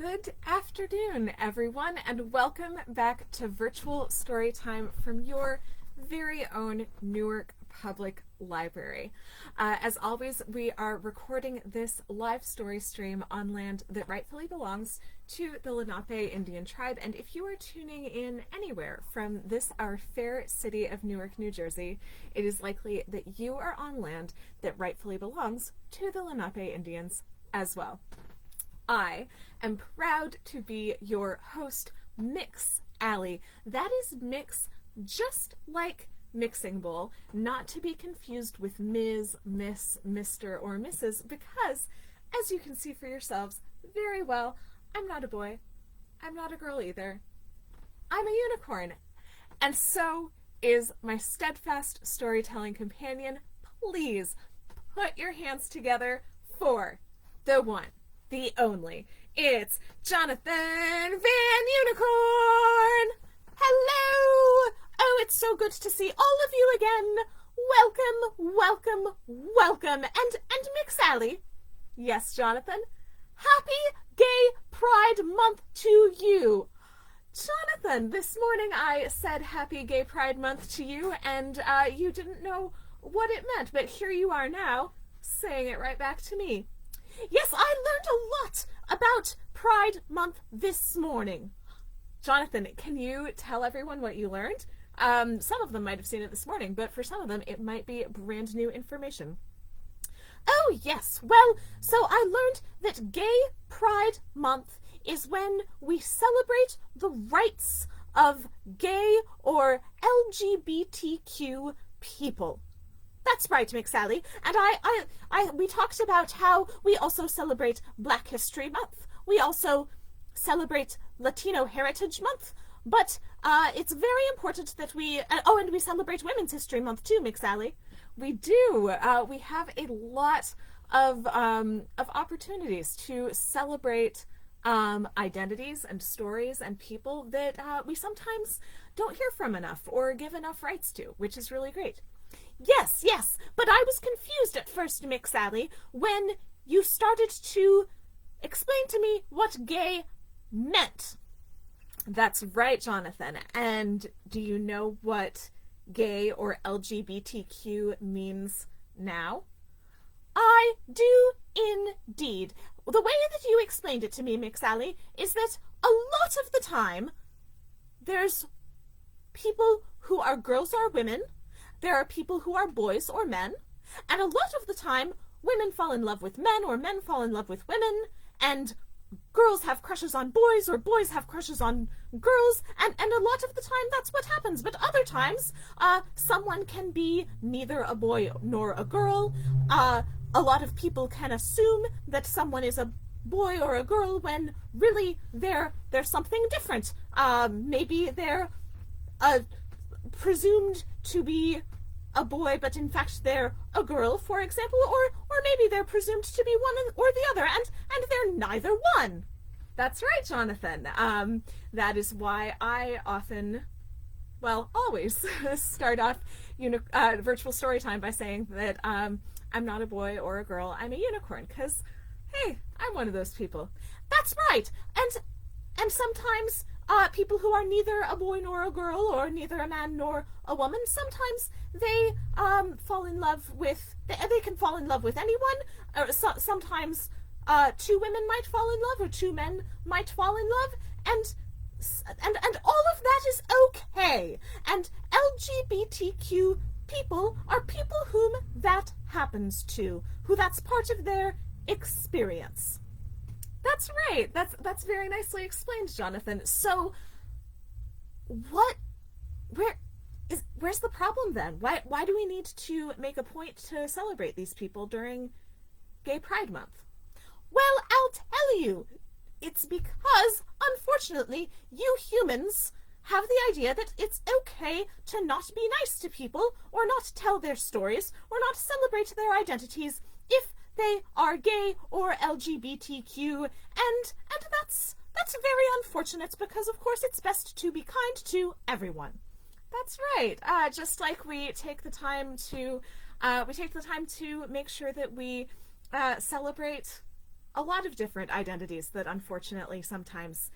Good afternoon, everyone, and welcome back to Virtual Storytime from your very own Newark Public Library. As always, we are recording this live story stream on land that rightfully belongs to the Lenape Indian tribe, and if you are tuning in anywhere from this, our fair city of Newark, New Jersey, it is likely that you are on land that rightfully belongs to the Lenape Indians as well. I am proud to be your host, Mix Alley. That is Mix, just like Mixing Bowl, not to be confused with Ms., Miss, Mr., or Mrs., because, as you can see for yourselves very well, I'm not a boy. I'm not a girl either. I'm a unicorn. And so is my steadfast storytelling companion. Please put your hands together for the one, the only. It's Jonathan Van Unicorn! Hello! Oh, it's so good to see all of you again. Welcome, welcome, welcome. And Mix Alley. Yes, Jonathan. Happy Gay Pride Month to you. Jonathan, this morning I said Happy Gay Pride Month to you, and you didn't know what it meant, but here you are now, saying it right back to me. Yes, I learned a lot about Pride Month this morning. Jonathan, can you tell everyone what you learned? Some of them might have seen it this morning, but for some of them it might be brand new information. Oh, yes. Well, so I learned that Gay Pride Month is when we celebrate the rights of gay or LGBTQ people. That's right, McSally. And we talked about how we also celebrate Black History Month. We also celebrate Latino Heritage Month. But it's very important that we... and we celebrate Women's History Month too, McSally. We do. We have a lot of opportunities to celebrate identities and stories and people that we sometimes don't hear from enough or give enough rights to, which is really great. Yes, but I was confused at first, McSally, when you started to explain to me what gay meant. That's right, Jonathan. And do you know what gay or LGBTQ means now? I do indeed. The way that you explained it to me, McSally, is that a lot of the time there's people who are girls or women. There are people who are boys or men, and a lot of the time, women fall in love with men or men fall in love with women, and girls have crushes on boys or boys have crushes on girls, and a lot of the time that's what happens. But other times, someone can be neither a boy nor a girl. A lot of people can assume that someone is a boy or a girl when really they're something different. Maybe they're presumed to be a boy, but in fact they're a girl, for example, or maybe they're presumed to be one or the other, and they're neither one. That's right, Jonathan. That is why I often, always start off virtual story time by saying that I'm not a boy or a girl, I'm a unicorn, because, hey, I'm one of those people. That's right, and sometimes people who are neither a boy nor a girl, or neither a man nor a woman, sometimes they fall in love with, they can fall in love with anyone. Sometimes two women might fall in love, or two men might fall in love, and all of that is okay. And LGBTQ people are people whom that happens to, who that's part of their experience. That's right. That's very nicely explained, Jonathan. So, where's the problem then? Why do we need to make a point to celebrate these people during Gay Pride Month? Well, I'll tell you. It's because, unfortunately, you humans have the idea that it's okay to not be nice to people, or not tell their stories, or not celebrate their identities if they are gay or LGBTQ, and that's very unfortunate, because of course it's best to be kind to everyone. That's right. Just like we take the time to make sure that we celebrate a lot of different identities that unfortunately sometimes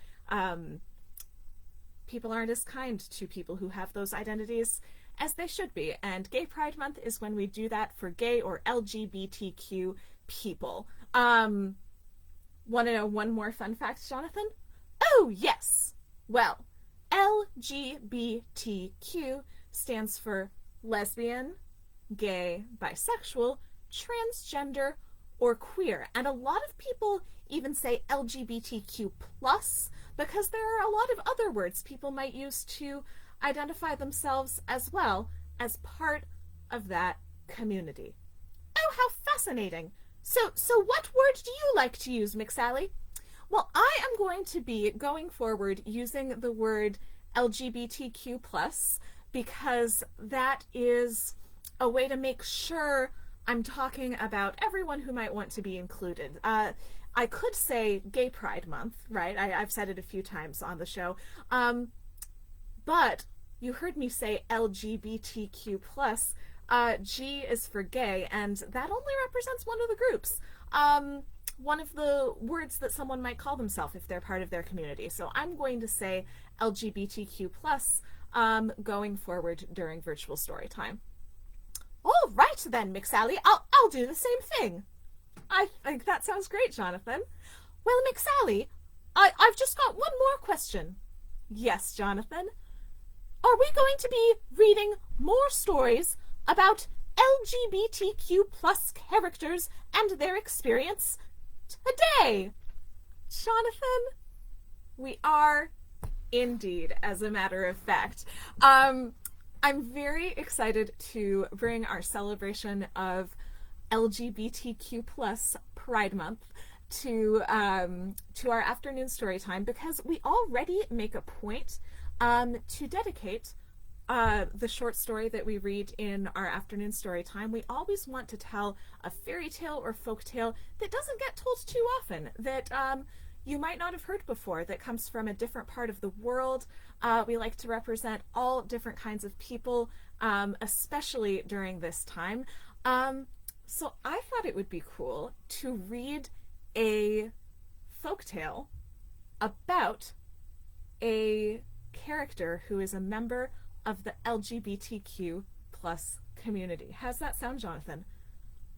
people aren't as kind to people who have those identities as they should be. And Gay Pride Month is when we do that for gay or LGBTQ people. Want to know one more fun fact, Jonathan? Oh, yes! Well, LGBTQ stands for lesbian, gay, bisexual, transgender, or queer. And a lot of people even say LGBTQ plus because there are a lot of other words people might use to identify themselves as well as part of that community. Oh, how fascinating! So what word do you like to use, McSally? Well, I am going to be, going forward, using the word LGBTQ plus because that is a way to make sure I'm talking about everyone who might want to be included. I could say Gay Pride Month, right? I've said it a few times on the show. But you heard me say LGBTQ plus. G is for gay, and that only represents one of the groups. One of the words that someone might call themselves if they're part of their community. So I'm going to say LGBTQ plus going forward during virtual story time. All right then, McSally, I'll do the same thing. I think that sounds great, Jonathan. Well, McSally, I've just got one more question. Yes, Jonathan. Are we going to be reading more stories about LGBTQ plus characters and their experience today? Jonathan, we are indeed, as a matter of fact. I'm very excited to bring our celebration of LGBTQ plus Pride Month to our afternoon story time because we already make a point to dedicate the short story that we read in our afternoon story time. We always want to tell a fairy tale or folk tale that doesn't get told too often, that you might not have heard before, that comes from a different part of the world. We like to represent all different kinds of people, especially during this time. So I thought it would be cool to read a folktale about a character who is a member of the LGBTQ plus community. How's that sound, Jonathan?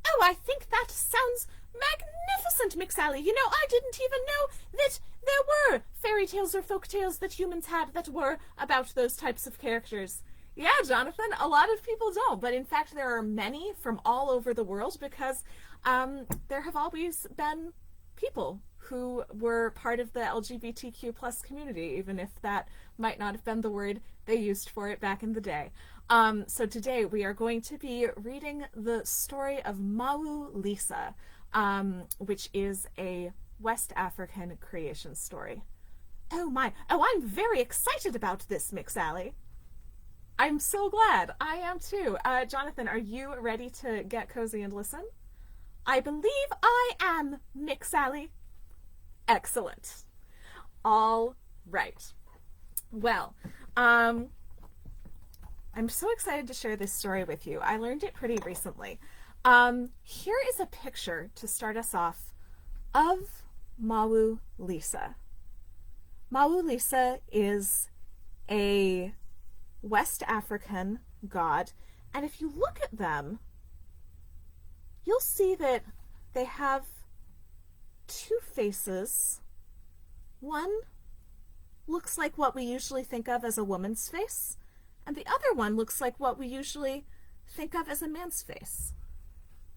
Oh, I think that sounds magnificent, McSally. You know, I didn't even know that there were fairy tales or folk tales that humans had that were about those types of characters. Yeah, Jonathan, a lot of people don't, but in fact there are many from all over the world because there have always been people who were part of the LGBTQ plus community, even if that might not have been the word they used for it back in the day. So today we are going to be reading the story of Mau Lisa, which is a West African creation story. Oh my, I'm very excited about this, McSally. I'm so glad. I am too. Jonathan, are you ready to get cozy and listen? I believe I am, McSally. Excellent. All right. Well, I'm so excited to share this story with you. I learned it pretty recently. Here is a picture to start us off of Mau Lisa. Mau Lisa is a West African god, and if you look at them, you'll see that they have two faces. One looks like what we usually think of as a woman's face, and the other one looks like what we usually think of as a man's face.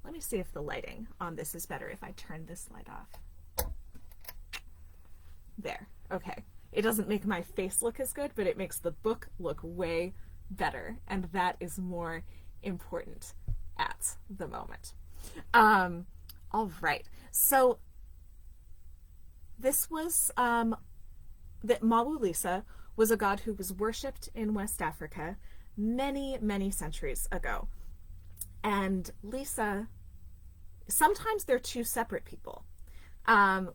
Let me see if the lighting on this is better if I turn this light off. There, okay. It doesn't make my face look as good, but it makes the book look way better, and that is more important at the moment. All right, so this was that Mau Lisa was a god who was worshipped in West Africa many, many centuries ago. And Lisa, sometimes they're two separate people.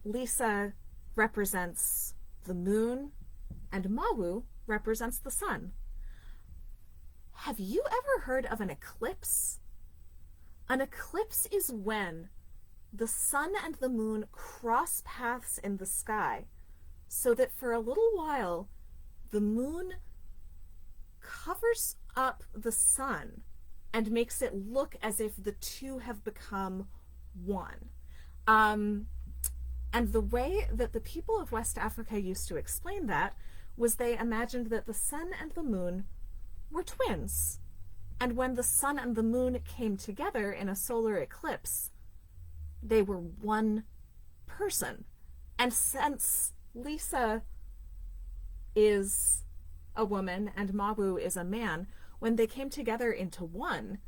Lisa represents the moon, and Mau represents the sun. Have you ever heard of an eclipse? An eclipse is when the sun and the moon cross paths in the sky, so that for a little while the moon covers up the sun and makes it look as if the two have become one. And the way that the people of West Africa used to explain that was they imagined that the sun and the moon were twins. And when the sun and the moon came together in a solar eclipse, they were one person. And since Lisa is a woman and Mawu is a man, when they came together into one,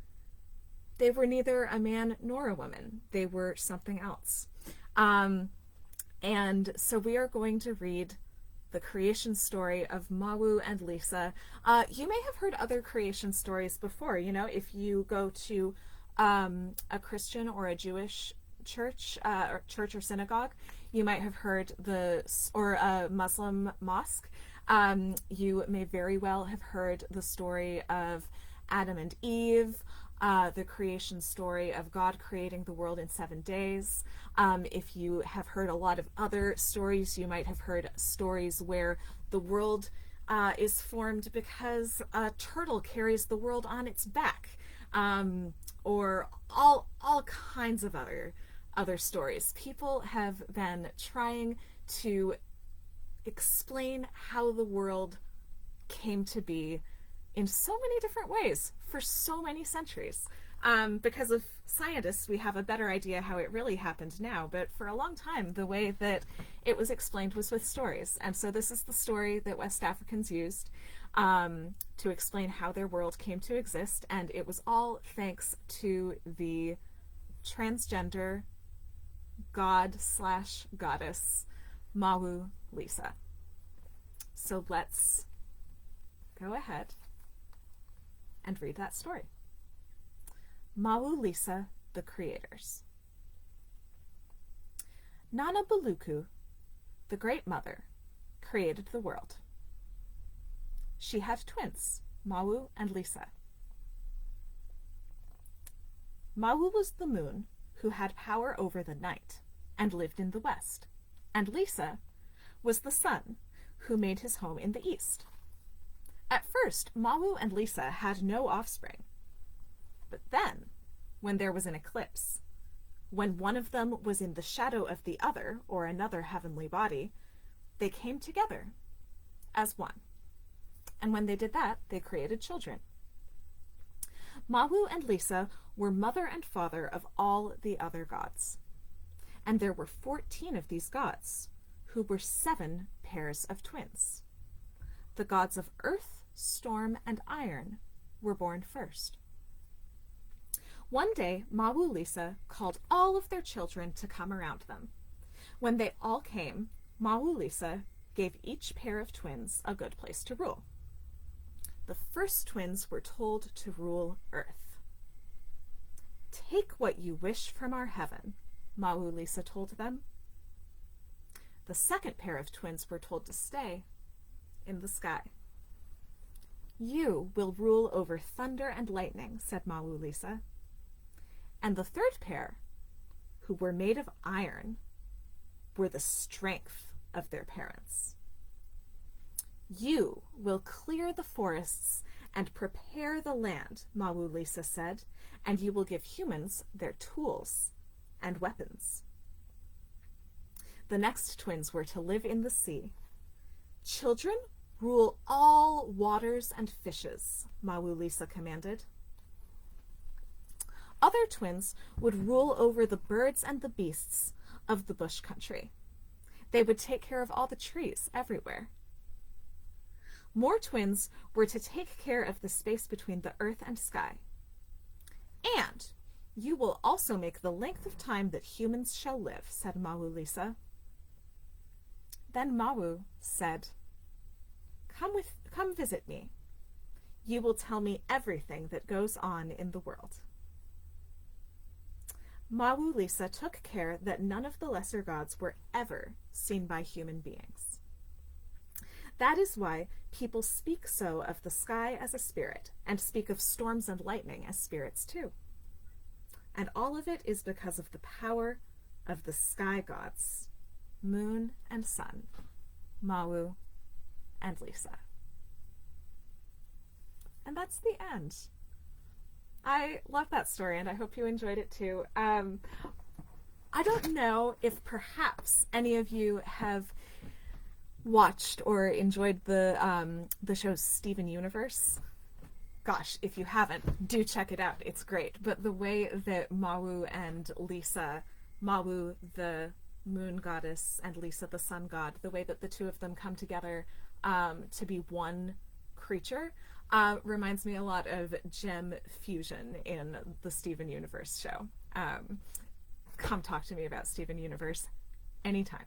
they were neither a man nor a woman. They were something else. And so we are going to read the creation story of Mawu and Lisa. You may have heard other creation stories before. You know, if you go to a Christian or a Jewish church or synagogue, you might have heard or a Muslim mosque. You may very well have heard the story of Adam and Eve, the creation story of God creating the world in 7 days. If you have heard a lot of other stories, you might have heard stories where the world is formed because a turtle carries the world on its back, or all kinds of other stories. People have been trying to explain how the world came to be in so many different ways for so many centuries. Because of scientists, we have a better idea how it really happened now, but for a long time, the way that it was explained was with stories. And so this is the story that West Africans used to explain how their world came to exist, and it was all thanks to the transgender god/goddess Mawu Lisa. So let's go ahead and read that story. Mawu Lisa, the Creators. Nana Buluku, the Great Mother, created the world. She had twins, Mawu and Lisa. Mawu was the moon who had power over the night and lived in the west, and Lisa was the sun who made his home in the east. At first, Mawu and Lisa had no offspring. But then, when there was an eclipse, when one of them was in the shadow of the other, or another heavenly body, they came together as one. And when they did that, they created children. Mawu and Lisa were mother and father of all the other gods. And there were 14 of these gods, who were 7 pairs of twins. The gods of earth, storm, and iron were born first. One day, Mawu Lisa called all of their children to come around them. When they all came, Mawu Lisa gave each pair of twins a good place to rule. The first twins were told to rule earth. "Take what you wish from our heaven," Mawu Lisa told them. The second pair of twins were told to stay in the sky. "You will rule over thunder and lightning," said Mawu Lisa. And the third pair, who were made of iron, were the strength of their parents. "You will clear the forests and prepare the land," Mawu Lisa said, "and you will give humans their tools and weapons." The next twins were to live in the sea. "Children, rule all waters and fishes," Mawu Lisa commanded. Other twins would rule over the birds and the beasts of the bush country. They would take care of all the trees everywhere. More twins were to take care of the space between the earth and sky. "And you will also make the length of time that humans shall live," said Mawu Lisa. Then Mawu said, Come visit me. You will tell me everything that goes on in the world." Mawu Lisa took care that none of the lesser gods were ever seen by human beings. That is why people speak so of the sky as a spirit, and speak of storms and lightning as spirits too. And all of it is because of the power of the sky gods, moon and sun, Mawu and Lisa. And that's the end. I love that story, and I hope you enjoyed it too. I don't know if perhaps any of you have watched or enjoyed the show Steven Universe. Gosh, if you haven't, do check it out. It's great. But the way that Mawu and Lisa, Mawu the moon goddess and Lisa the sun god, the way that the two of them come together to be one creature reminds me a lot of gem fusion in the Steven Universe show. Come talk to me about Steven Universe anytime.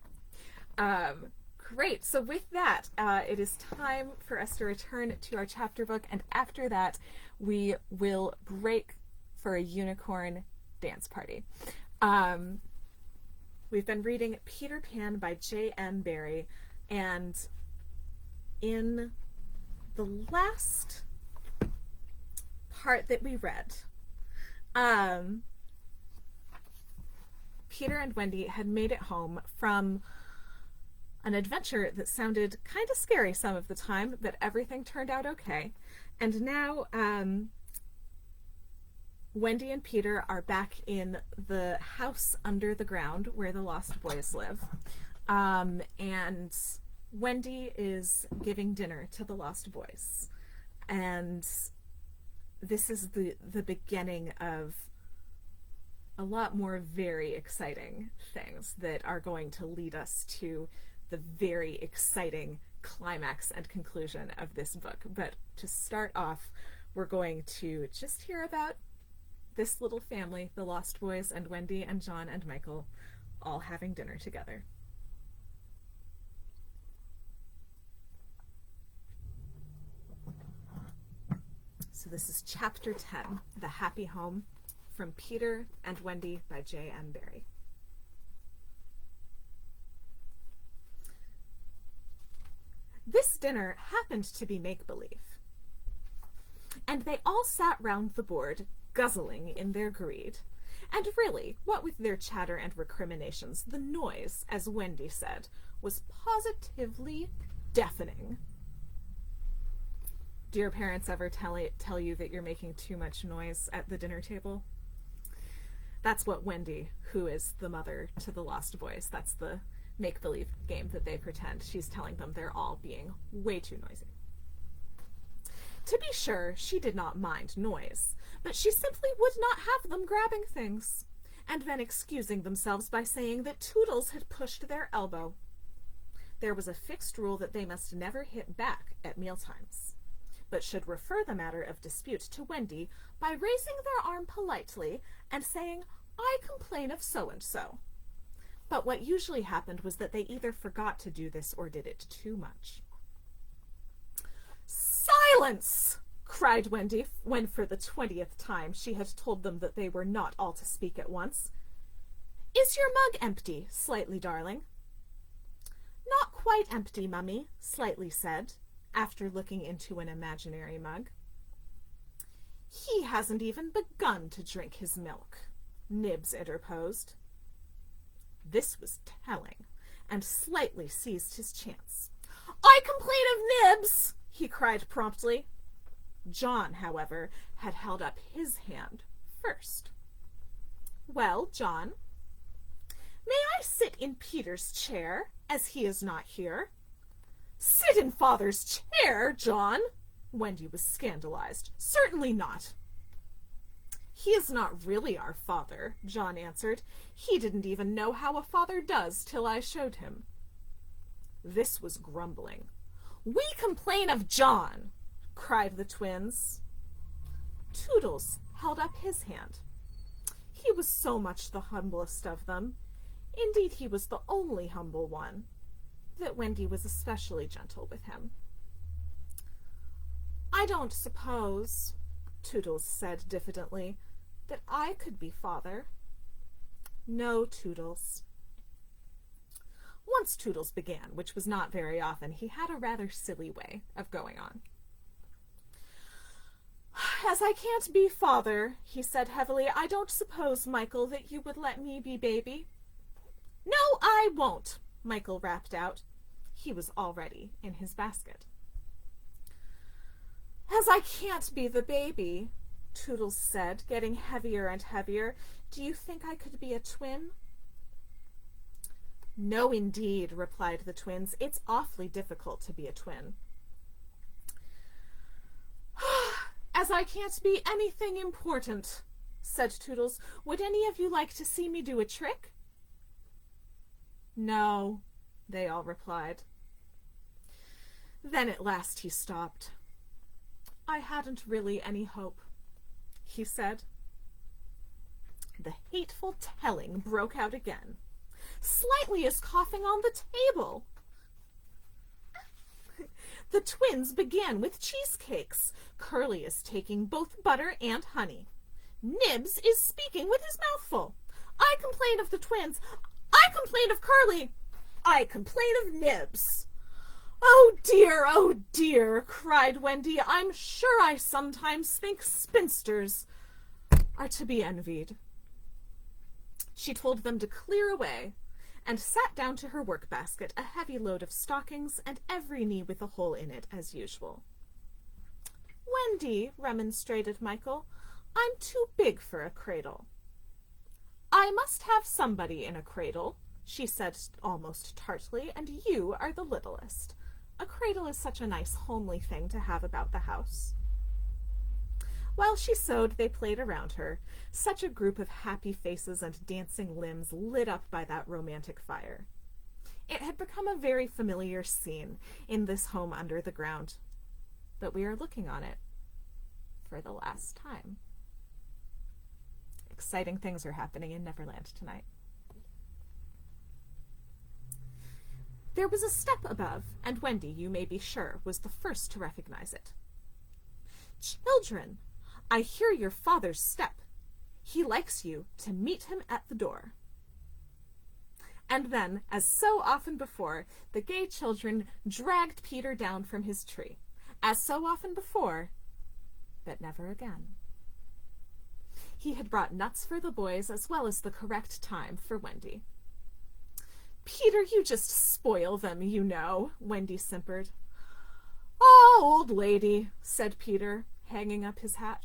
Great. So with that, it is time for us to return to our chapter book, and after that, we will break for a unicorn dance party. We've been reading Peter Pan by J.M. Barrie, and in the last part that we read, Peter and Wendy had made it home from an adventure that sounded kind of scary some of the time, but everything turned out okay. And now Wendy and Peter are back in the house under the ground where the Lost Boys live. And Wendy is giving dinner to the Lost Boys. And this is the beginning of a lot more very exciting things that are going to lead us to the very exciting climax and conclusion of this book. But to start off, we're going to just hear about this little family, the Lost Boys and Wendy and John and Michael, all having dinner together. So this is Chapter 10, The Happy Home, from Peter and Wendy by J.M. Barrie. This dinner happened to be make-believe, and they all sat round the board, guzzling in their greed. And really, what with their chatter and recriminations, the noise, as Wendy said, was positively deafening. Do your parents ever tell you that you're making too much noise at the dinner table? That's what Wendy, who is the mother to the Lost Boys, that's the make-believe game that they pretend. She's telling them they're all being way too noisy. To be sure, she did not mind noise, but she simply would not have them grabbing things, and then excusing themselves by saying that Toodles had pushed their elbow. There was a fixed rule that they must never hit back at mealtimes, but should refer the matter of dispute to Wendy by raising their arm politely and saying, "I complain of so-and-so." But what usually happened was that they either forgot to do this or did it too much. "Silence!" cried Wendy, when for the 20th time she had told them that they were not all to speak at once. "Is your mug empty, Slightly darling?" "Not quite empty, Mummy," Slightly said, after looking into an imaginary mug. "He hasn't even begun to drink his milk," Nibs interposed. This was telling, and Slightly seized his chance. "I complain of Nibs!" he cried promptly. John, however, had held up his hand first. "Well, John, may I sit in Peter's chair, as he is not here?" "Sit in Father's chair, John?" Wendy was scandalized. "Certainly not." "He is not really our father," John answered. "He didn't even know how a father does till I showed him." This was grumbling. "We complain of John!" cried the twins. Toodles held up his hand. He was so much the humblest of them, indeed he was the only humble one, that Wendy was especially gentle with him. "I don't suppose," Toodles said diffidently, "that I could be father." "No, Toodles." Once Toodles began, which was not very often, he had a rather silly way of going on. "As I can't be father," he said heavily, "I don't suppose, Michael, that you would let me be baby." No, I won't, Michael rapped out. He was already in his basket. As I can't be the baby, Toodles said, getting heavier and heavier, do you think I could be a twin? No, indeed, replied the twins. It's awfully difficult to be a twin. As I can't be anything important, said Toodles, would any of you like to see me do a trick? No, they all replied. Then at last he stopped. I hadn't really any hope, he said. The hateful telling broke out again. Slightly is coughing on the table. The twins began with cheesecakes. Curly is taking both butter and honey. Nibs is speaking with his mouth full. I complain of the twins. I complain of Curly. I complain of Nibs. Oh dear, cried Wendy. I'm sure I sometimes think spinsters are to be envied. She told them to clear away and sat down to her work basket, a heavy load of stockings and every knee with a hole in it as usual. Wendy, remonstrated Michael, I'm too big for a cradle. I must have somebody in a cradle, she said almost tartly, and you are the littlest. A cradle is such a nice, homely thing to have about the house. While she sewed, they played around her, such a group of happy faces and dancing limbs lit up by that romantic fire. It had become a very familiar scene in this home under the ground, but we are looking on it for the last time. Exciting things are happening in Neverland tonight. There was a step above, and Wendy, you may be sure, was the first to recognize it. Children, I hear your father's step. He likes you to meet him at the door. And then, as so often before, the gay children dragged Peter down from his tree. As so often before, but never again. He had brought nuts for the boys as well as the correct time for Wendy. Peter, you just spoil them, you know, Wendy simpered. Oh, old lady, said Peter, hanging up his hat.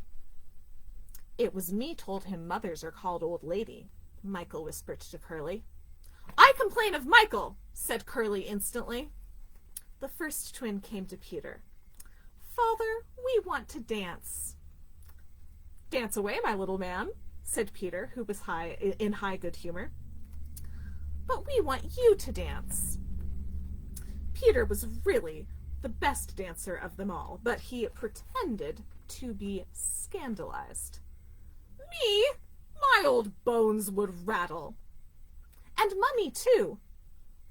It was me told him mothers are called old lady, Michael whispered to Curly. I complain of Michael, said Curly instantly. The first twin came to Peter. Father, we want to dance. Dance away, my little man, said Peter, who was in high good humor. But we want you to dance. Peter was really the best dancer of them all, but he pretended to be scandalized. Me? My old bones would rattle. And Mummy, too.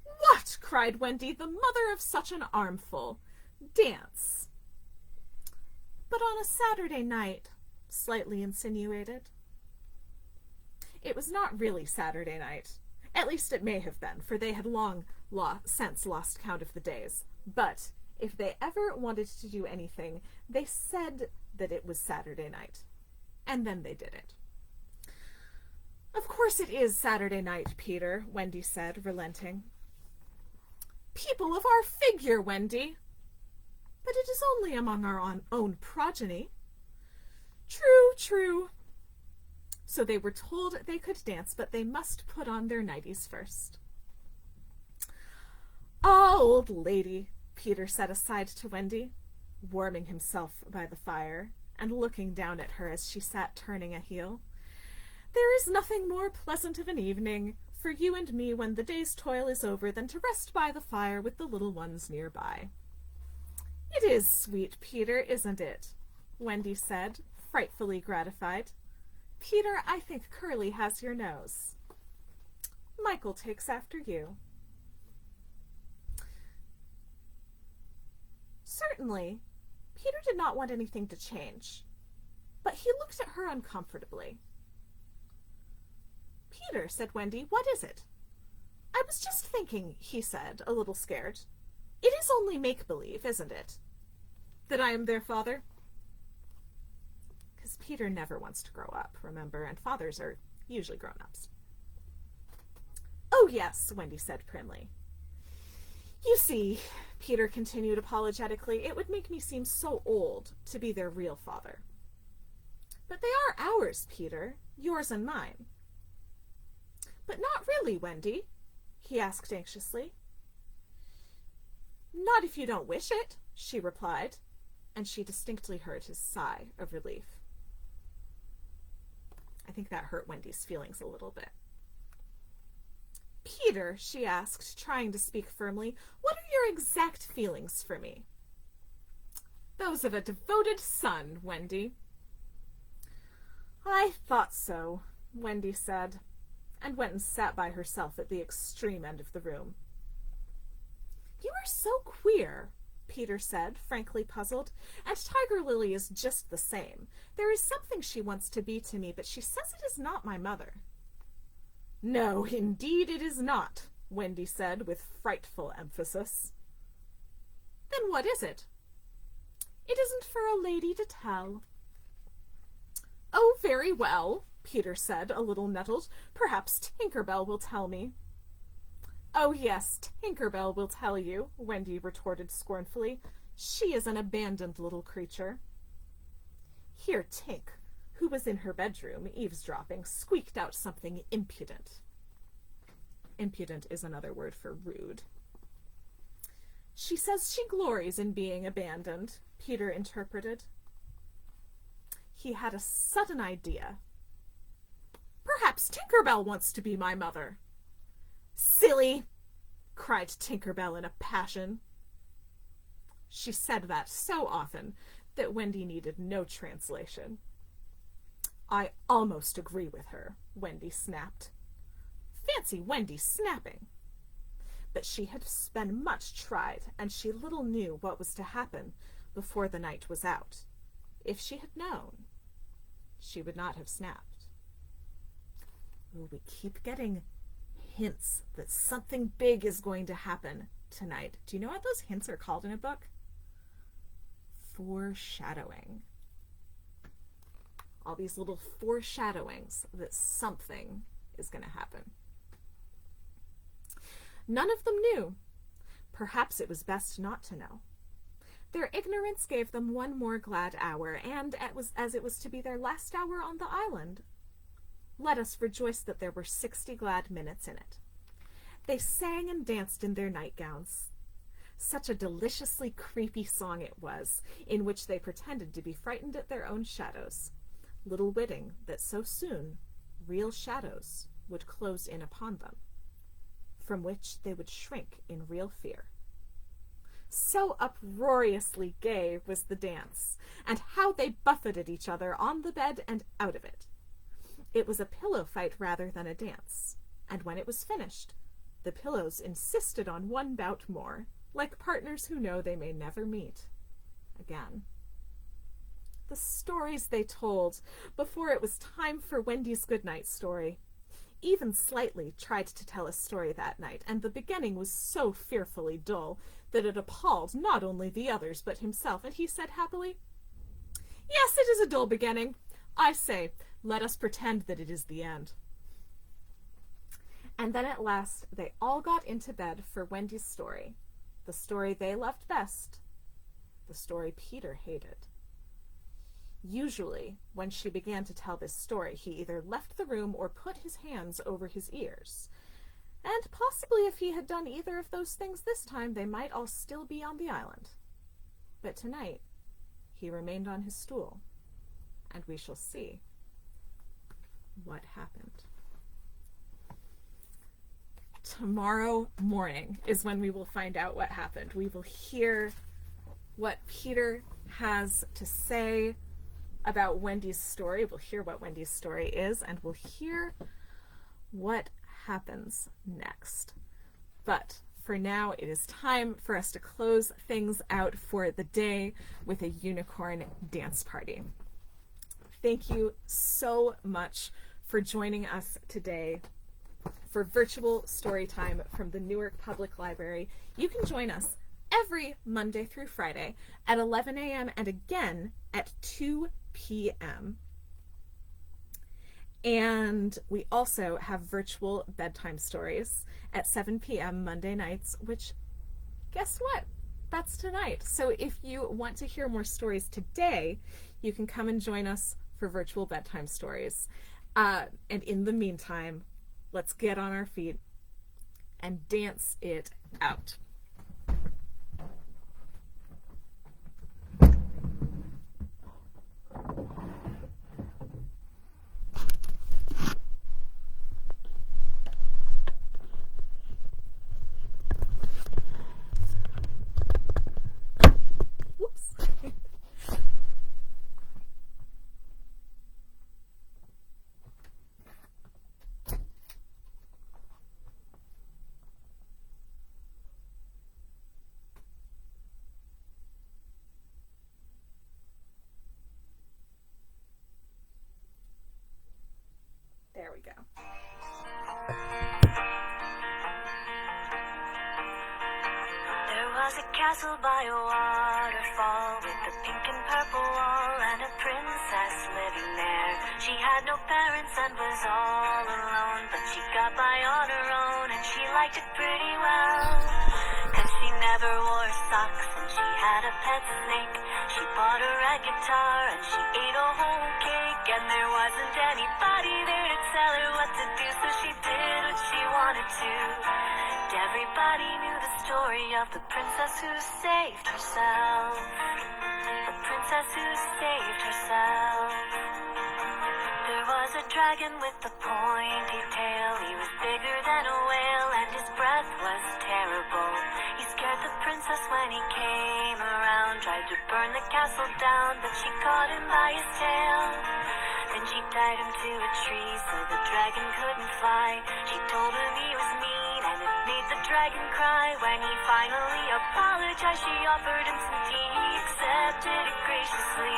What? Cried Wendy, the mother of such an armful. Dance. But on a Saturday night, slightly insinuated. It was not really Saturday night. At least it may have been, for they had long since lost count of the days. But if they ever wanted to do anything, they said that it was Saturday night. And then they did it. Of course it is Saturday night, Peter, Wendy said, relenting. People of our figure, Wendy. But it is only among our own progeny. True, true. So they were told they could dance, but they must put on their nighties first. Ah, old lady, Peter said aside to Wendy, warming himself by the fire and looking down at her as she sat turning a heel. There is nothing more pleasant of an evening for you and me when the day's toil is over than to rest by the fire with the little ones nearby. It is sweet, Peter, isn't it? Wendy said, frightfully gratified. Peter, I think Curly has your nose. Michael takes after you. Certainly, Peter did not want anything to change, but he looked at her uncomfortably. Peter, said Wendy, what is it? I was just thinking, he said, a little scared. It is only make-believe, isn't it? That I am their father? Because Peter never wants to grow up, remember, and fathers are usually grown-ups. "Oh, yes," Wendy said primly. "You see," Peter continued apologetically, "it would make me seem so old to be their real father." "But they are ours, Peter, yours and mine." "But not really, Wendy?" he asked anxiously. "Not if you don't wish it," she replied, and she distinctly heard his sigh of relief. I think that hurt Wendy's feelings a little bit. "Peter," she asked, trying to speak firmly, "what are your exact feelings for me?" "Those of a devoted son, Wendy." "I thought so," Wendy said, and went and sat by herself at the extreme end of the room. "You are so queer," Peter said, frankly puzzled, "and Tiger Lily is just the same. There is something she wants to be to me, but she says it is not my mother." "No, indeed it is not," Wendy said with frightful emphasis. "Then what is it?" "It isn't for a lady to tell." "Oh, very well," Peter said, a little nettled. "Perhaps Tinker Bell will tell me." "Oh, yes, Tinker Bell will tell you," Wendy retorted scornfully. "She is an abandoned little creature." Here Tink, who was in her bedroom, eavesdropping, squeaked out something impudent. Impudent is another word for rude. "She says she glories in being abandoned," Peter interpreted. He had a sudden idea. "Perhaps Tinker Bell wants to be my mother." "Silly!" cried Tinker Bell in a passion. She said that so often that Wendy needed no translation. "I almost agree with her," Wendy snapped. Fancy Wendy snapping! But she had been much tried, and she little knew what was to happen before the night was out. If she had known, she would not have snapped. Ooh, we keep getting hints that something big is going to happen tonight. Do you know what those hints are called in a book? Foreshadowing. All these little foreshadowings that something is going to happen. None of them knew. Perhaps it was best not to know. Their ignorance gave them one more glad hour, and as it was to be their last hour on the island, let us rejoice that there were 60 glad minutes in it. They sang and danced in their nightgowns. Such a deliciously creepy song it was, in which they pretended to be frightened at their own shadows, little witting that so soon real shadows would close in upon them, from which they would shrink in real fear. So uproariously gay was the dance, and how they buffeted each other on the bed and out of it. It was a pillow fight rather than a dance, and when it was finished, the pillows insisted on one bout more, like partners who know they may never meet again. The stories they told before it was time for Wendy's goodnight story. Even Slightly tried to tell a story that night, and the beginning was so fearfully dull that it appalled not only the others but himself, and he said happily, "Yes, it is a dull beginning. I say, let us pretend that it is the end." And then at last they all got into bed for Wendy's story, the story they loved best, the story Peter hated. Usually, when she began to tell this story, he either left the room or put his hands over his ears. And possibly if he had done either of those things this time, they might all still be on the island. But tonight, he remained on his stool, and we shall see what happened. Tomorrow morning is when we will find out what happened. We will hear what Peter has to say about Wendy's story. We'll hear what Wendy's story is, and we'll hear what happens next. But for now, it is time for us to close things out for the day with a unicorn dance party. Thank you so much for joining us today for virtual story time from the Newark Public Library. You can join us every Monday through Friday at 11 a.m. and again at 2 p.m. And we also have virtual bedtime stories at 7 p.m. Monday nights, which, guess what? That's tonight. So if you want to hear more stories today, you can come and join us for virtual bedtime stories. And in the meantime, let's get on our feet and dance it out. Whoops. There we go. There was a castle by a waterfall with a pink and purple wall and a princess living there. She had no parents and was all alone, but she got by on her own and she liked it pretty well. 'Cause she never wore socks and she had a pet snake. She bought her a guitar and she ate a whole cake, and there wasn't anybody there to tell her what to do, so she did what she wanted to. And everybody knew the story of the princess who saved herself. The princess who saved herself. There was a dragon with a pointy tail. He was bigger than a whale and his breath was terrible. He scared the princess when he came around, tried to burn the castle down, but she caught him by his tail. Then she tied him to a tree so the dragon couldn't fly. She told him he was mean and it made the dragon cry. When he finally apologized, she offered him some tea. He accepted it graciously.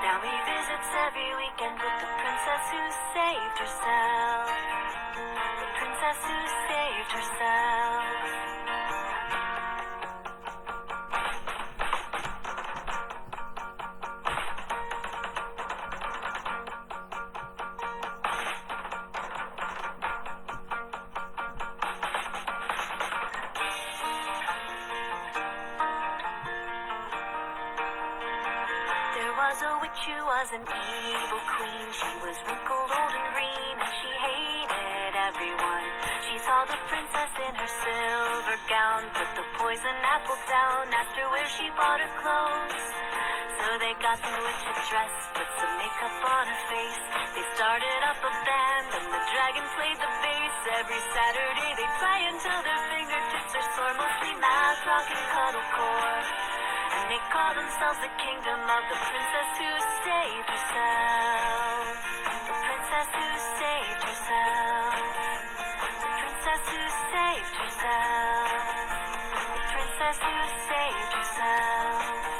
Now he visits every weekend with the princess who saved herself. The princess who saved herself. She was an evil queen. She was wrinkled, old and green, and she hated everyone. She saw the princess in her silver gown, put the poison apple down, asked her where she bought her clothes. So they got the witch a dress, put some makeup on her face. They started up a band, and the dragon played the bass. Every Saturday they play until their fingertips are sore, mostly math, rock, and cuddlecore. And they call themselves the kingdom of the princess who saved herself. The princess who saved herself. The princess who saved herself. The princess who saved herself.